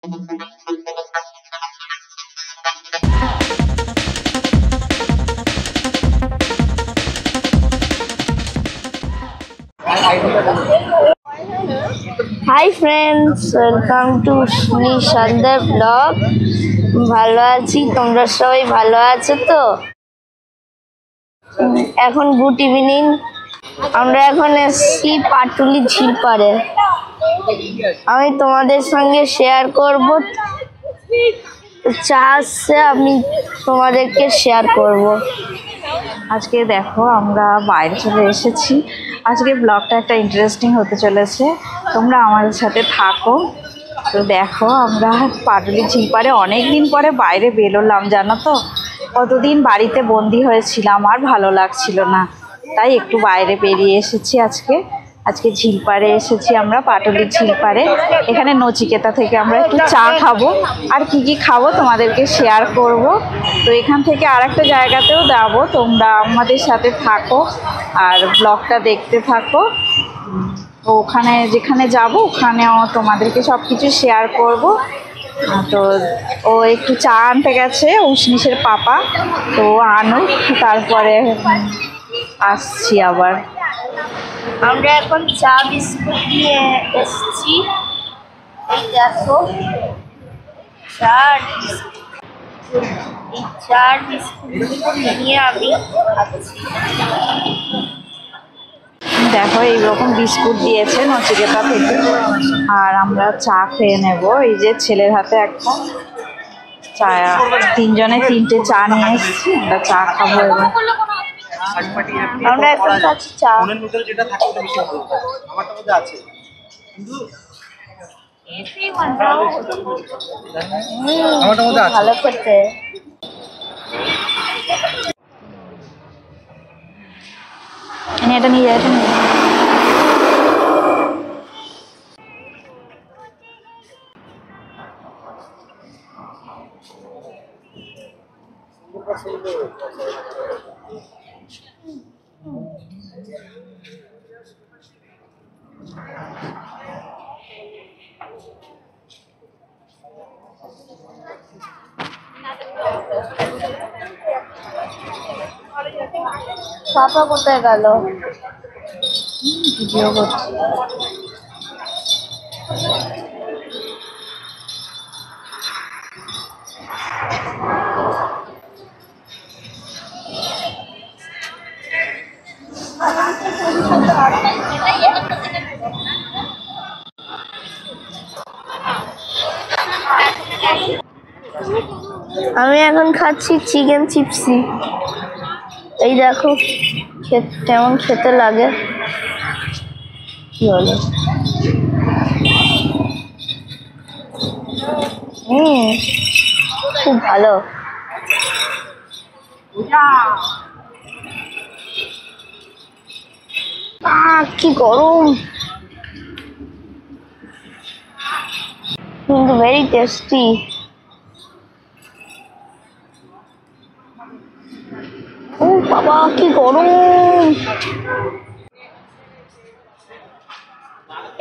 Hi friends, welcome to নিঃসন্দেহ blog. ভালো আছি, তোমরা সবাই ভালো আছো তো? এখন গুড ইভিনিং। আমরা এখন এসেছি পাটুলি ঝিল পাড়ে। আমি তোমাদের সঙ্গে শেয়ার করব, চা আসছে, আমি তোমাদেরকে শেয়ার করব। আজকে দেখো আমরা বাইরে চলে এসেছি। আজকে ব্লগটা একটা ইন্টারেস্টিং হতে চলেছে, তোমরা আমাদের সাথে থাকো। তো দেখো আমরা পাটুলি ঝিল পাড়ে অনেক দিন পরে বাইরে বেরোলাম, জানো তো। কতদিন বাড়িতে বন্দি হয়েছিলাম, আর ভালো লাগছিল না, তাই একটু বাইরে বেরিয়ে এসেছি। আজকে ঝিল পাড়ে এসেছি আমরা, পাটুলি ঝিল পাড়ে। এখানে নচিকেতা থেকে আমরা একটু চা খাবো, আর কি কি খাবো তোমাদেরকে শেয়ার করব। তো এখান থেকে আর একটা জায়গাতেও যাবো, তোমরা আমাদের সাথে থাকো আর ব্লগটা দেখতে থাকো। তো ওখানে যেখানে যাব ওখানেও তোমাদেরকে সব কিছু শেয়ার করব। তো ও একটু চা আনতে গেছে, উষ্ণিসের পাপা, তো আনুক, তারপরে আসছি আবার। আমরা এখন চা বিস্কুট নিয়ে এসেছি। এই দেখো, চার বিস্কুট নিয়ে আমি খাচ্ছি। দেখো এইরকম বিস্কুট দিয়েছে নচিকেতা থেকে, আর আমরা চা খেয়ে নেব। এই যে ছেলের হাতে একটা চা, তিনজনে তিনটে চা নিয়ে এসেছি, আমরা চা খাবো এবার। আমরা এখন খাচ্ছি চা। ভালো খেতে। এটা নিয়ে যায়, এটা নিয়ে যায়। পাপা কোথায় গেল? ভিডিও করছি। আমি এখন খাচ্ছি চিকেন চিপসি। এই দেখো কেমন খেতে লাগে। কি হলো? খুব ভালো। কি গরম, কিন্তু ভেরি টেস্টি। ও বাবা, কি গরম।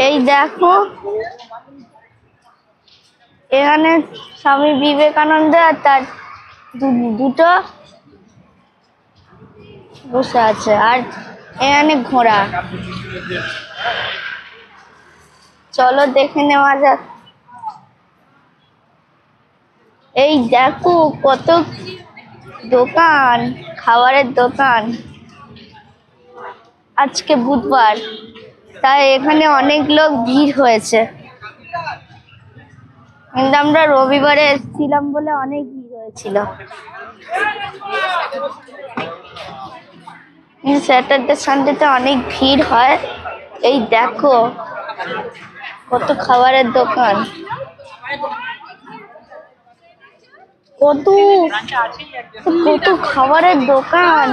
এই দেখো, এখানে স্বামী বিবেকানন্দ আর তার দুটো বসে আছে, আর এখানে ঘোড়া। চলো দেখে নেওয়া যাক। এই দেখো কত দোকান, খাবারের দোকান। আজকে বুধবার, তাই এখানে অনেক লোক ভিড় হয়েছে, কিন্তু আমরা রবিবারে এসেছিলাম বলে অনেক ভিড় হয়েছিল। স্যাটারডে সানডেতে অনেক ভিড় হয়। এই দেখো কত খাবারের দোকান, কত কত খাবারের দোকান।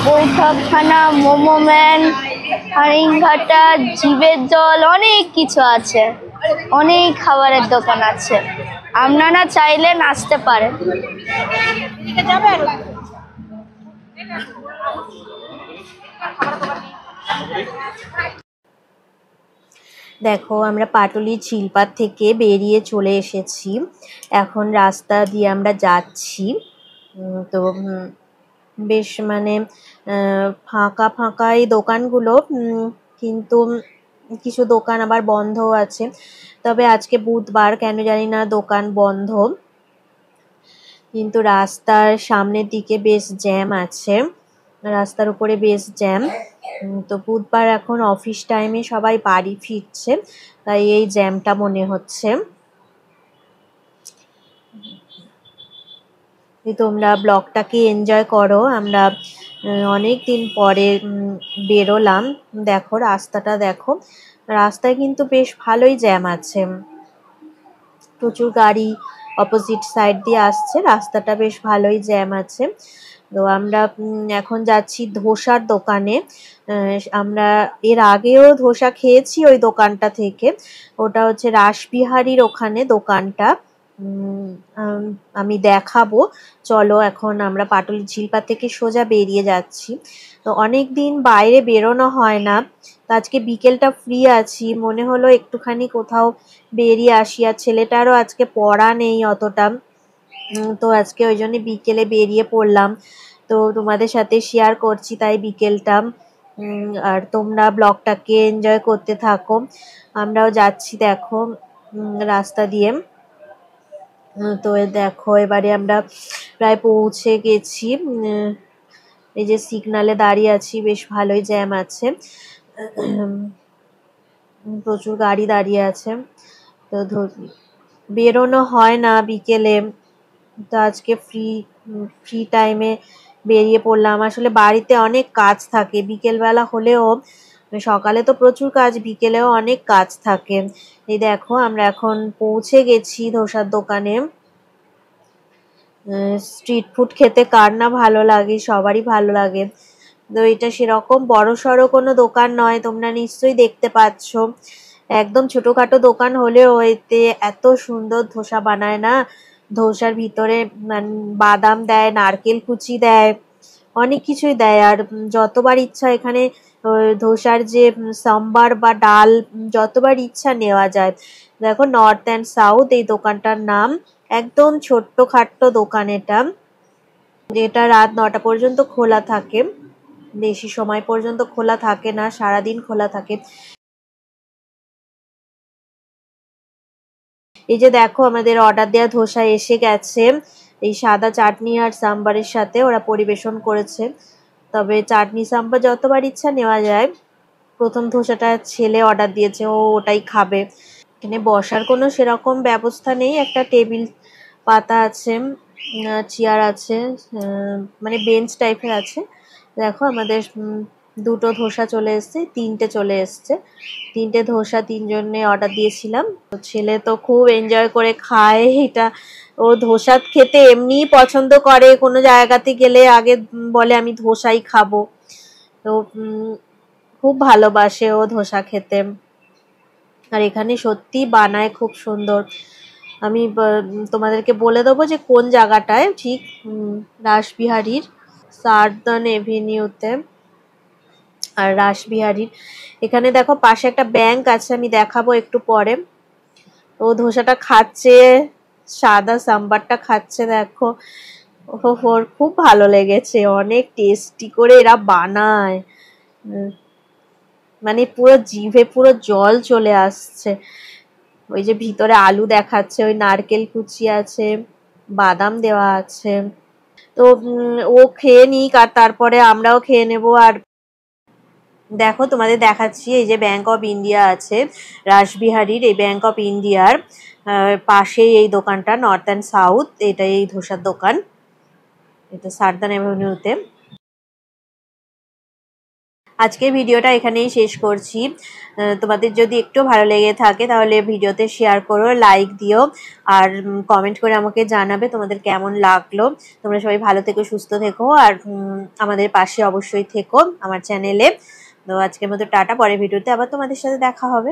বৈঠকখানা, মোমো ম্যান, হারিংঘাটা, জিভের জল, অনেক কিছু আছে। অনেক খাবারের দোকান আছে, আপনারা চাইলে আসতে পারেন। দেখো আমরা পাটুলি ঝিলপাড় থেকে বেরিয়ে চলে এসেছি। এখন রাস্তা দিয়ে আমরা যাচ্ছি। তো বেশ মানে ফাঁকা ফাঁকা এই দোকানগুলো, কিন্তু কিছু দোকান আবার বন্ধও আছে। তবে আজকে বুধবার, কেন জানি না দোকান বন্ধ। কিন্তু রাস্তার সামনের দিকে বেশ জ্যাম আছে, রাস্তার উপরে বেশ জ্যাম। তো বুধবার এখন অফিস টাইমে সবাই বাড়ি ফিরছে, তাই এই জ্যামটা মনে হচ্ছে। তোমরা ব্লগটাকে এনজয় করো। আমরা অনেক দিন পরে বেরোলাম। দেখো রাস্তাটা দেখো, রাস্তায় কিন্তু বেশ ভালোই জ্যাম আছে, প্রচুর গাড়ি অপোজিট সাইড দিয়ে আসছে, রাস্তাটা বেশ ভালোই জ্যাম আছে। তো আমরা এখন যাচ্ছি ধোসার দোকানে। আমরা এর আগেও ধোসা খেয়েছি ওই দোকানটা থেকে, ওটা হচ্ছে রাসবিহারীর ওখানে দোকানটা। আমি দেখাবো। চলো এখন আমরা পাটুলি ঝিলপাড় থেকে সোজা বেরিয়ে যাচ্ছি। তো অনেক দিন বাইরে বেরোনো হয় না, তো আজকে বিকেলটা ফ্রি আছি, মনে হলো একটুখানি কোথাও বেরিয়ে আসি। আর ছেলেটারও আজকে পড়া নেই অতটা, তো আজকে ওই জন্য বিকেলে বেরিয়ে পড়লাম। তো তোমাদের সাথে শেয়ার করছি তাই বিকেলটা। আর তোমরা ব্লগটাকে এনজয় করতে থাকো। আমরাও যাচ্ছি দেখো রাস্তা দিয়ে। তো দেখো এবারে আমরা প্রায় পৌঁছে গেছি। এই যে সিগনালে দাঁড়িয়ে আছি, বেশ ভালোই জ্যাম আছে, প্রচুর গাড়ি দাঁড়িয়ে আছে। তো বেরোনো হয় না বিকেলে, তো আজকে ফ্রি টাইমে বেরিয়ে পড়লাম। আসলে বাড়িতে অনেক কাজ থাকে, বিকেলবেলা হলেও, সকালে তো প্রচুর কাজ, বিকেলেও অনেক কাজ থাকে। এই দেখো আমরা এখন পৌঁছে গেছি ধোসার দোকানে। স্ট্রিট ফুড খেতে কার না ভালো লাগে, সবারই ভালো লাগে। তো এটা সেরকম বড়সড় কোনো দোকান নয়, তোমরা নিশ্চয়ই দেখতে পাচ্ছ। একদম ছোটখাটো দোকান হলেও এতে এত সুন্দর ধোসা বানায় না। ধোসার ভিতরে বাদাম দেয়, নারকেল কুচি দেয়, অনেক কিছুই দেয়। আর যতবার ইচ্ছা এখানে ধোসার যে সাম্বার বা ডাল যতবার ইচ্ছা নেওয়া যায়। দেখো নর্থ অ্যান্ড সাউথ এই দোকানটার নাম। একদম ছোট্ট খাট্ট দোকান এটা, যেটা রাত 9টা পর্যন্ত খোলা থাকে, বেশি সময় পর্যন্ত খোলা থাকে না, সারাদিন খোলা থাকে। এই যে দেখো আমাদের অর্ডার দেওয়া ধোসা এসে গেছে, এই সাদা চাটনি আর সাম্বারের সাথে ওরা পরিবেশন করেছে। তবে চাটনি সাম্বার যতবার ইচ্ছা নেওয়া যায়। প্রথম ধোসাটা ছেলে অর্ডার দিয়েছে, ও ওটাই খাবে। এখানে বসার কোনো সেরকম ব্যবস্থা নেই, একটা টেবিল পাতা আছে, চেয়ার আছে, মানে বেঞ্চ টাইপের আছে। দেখো আমাদের দুটো ধোসা চলে এসছে, তিনটে চলে এসছে, তিনটে ধোসা তিনজনে অর্ডার দিয়েছিলাম। তো ছেলে তো খুব এনজয় করে খায় এটা, ও ধোসা খেতে এমনিই পছন্দ করে, কোনো জায়গাতে গেলে আগে বলে আমি ধোসাই খাবো। তো খুব ভালোবাসে ও ধোসা খেতে। আর এখানে সত্যি বানায় খুব সুন্দর। আমি তোমাদেরকে বলে দেবো যে কোন জায়গাটায় ঠিক, রাসবিহারীর সার্দার্ন এভিনিউতে। আর রাসবিহারীর এখানে দেখো পাশে একটা ব্যাংক আছে, আমি দেখাবো একটু পরে। ও ধোসাটা খাচ্ছে, সাদা সাম্বারটা খাচ্ছে, দেখো ওর খুব ভালো লেগেছে, অনেক টেস্টি করে এরা বানায়, মানে পুরো জিভে পুরো জল চলে আসছে। ওই যে ভিতরে আলু দেখাচ্ছে, ওই নারকেল কুচি আছে, বাদাম দেওয়া আছে। তো ও খেয়ে নিক, আর তারপরে আমরাও খেয়ে নেবো। আর দেখো তোমাদের দেখাচ্ছি, এই যে ব্যাংক অফ ইন্ডিয়া আছে রাসবিহারীর, এই ব্যাংক অফ ইন্ডিয়ার পাশেই এই দোকানটা, নর্থ অ্যান্ড সাউথ, এটা এই ধোসার দোকান, এটা সার্দার্ন এভিনিউতে। আজকের ভিডিওটা এখানেই শেষ করছি। তোমাদের যদি একটু ভালো লেগে থাকে তাহলে ভিডিওতে শেয়ার করো, লাইক দিও, আর কমেন্ট করে আমাকে জানাবে তোমাদের কেমন লাগলো। তোমরা সবাই ভালো থেকো, সুস্থ থেকো, আর আমাদের পাশে অবশ্যই থেকো আমার চ্যানেলে। তো আজকের মতো টাটা, পরের ভিডিওতে আবার তোমাদের সাথে দেখা হবে।